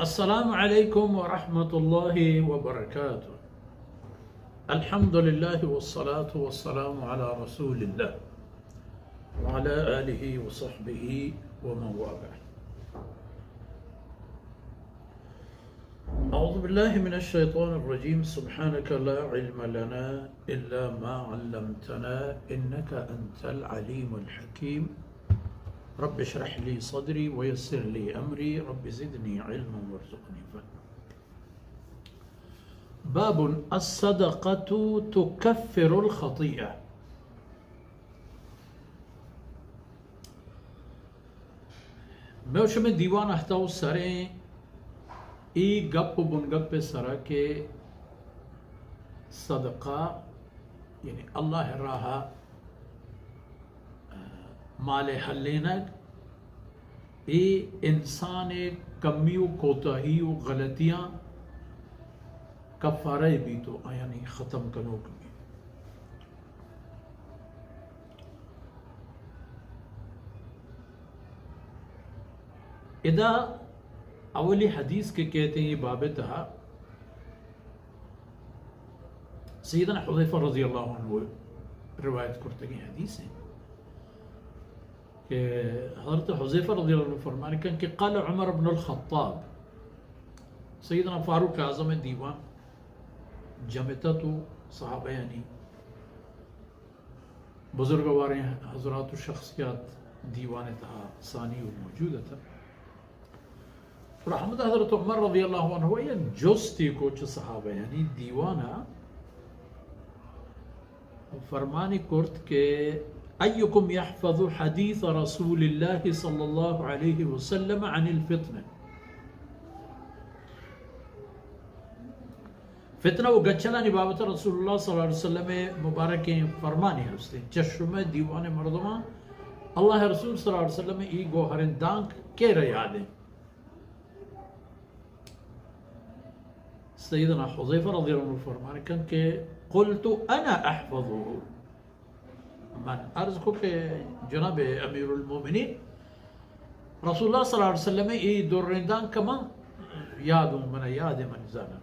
السلام عليكم ورحمة الله وبركاته. الحمد لله والصلاة والسلام على رسول الله وعلى آله وصحبه ومن والاه. أعوذ بالله من الشيطان الرجيم. سبحانك لا علم لنا إلا ما علمتنا إنك أنت العليم الحكيم. رب اشرح لي صدري ويسر لي أمري رب زدني علما وارزقني فهما. باب الصدقة تكفر الخطيئة. میں دیوان احتاو سریں ای گپ بن گپ سرا کے صدقہ یعنی اللہ راہ مال حلینک ای انسان کمیو کوتاہیو غلطیاں کفارہ بھی تو یعنی ختم کنو کمی. ادا اولی حدیث کے کہتے ہیں یہ بابتہا سیدنا حذیفہ رضی اللہ عنہ روایت کرتے ہیں حدیث ہیں کہ حضرت حذیفہ رضی اللہ عنہ فرمانے کہ قال عمر بن الخطاب سیدنا فاروق اعظم دیوان جمعتا تو صحابہ یعنی بزرگوار حضرات و شخصیات دیوان تہا ثانی و موجود تھا. رحمت حضرت عمر رضی اللہ عنہ یا جوستی کوچ صحابہ یعنی دیوانا فرمانی کرت کہ ایکم یحفظ حدیث رسول اللہ صلی اللہ علیہ وسلم عن الفتنہ. فتنہ و گچلانی بابت رسول اللہ صلی اللہ علیہ وسلم مبارکیں فرمانی ہستے چشم دیوان مردمان اللہ رسول صلی اللہ علیہ وسلم ای گوہرن دانک کے ریادیں. سیدنا حذیفہ رضی اللہ عنہ فرمانے کہ قلت انا احفظه. من عرض کو کہ جناب امیر المومنین رسول اللہ صلی اللہ علیہ وسلم ای دورندان کمان یادوں من یاد من زانا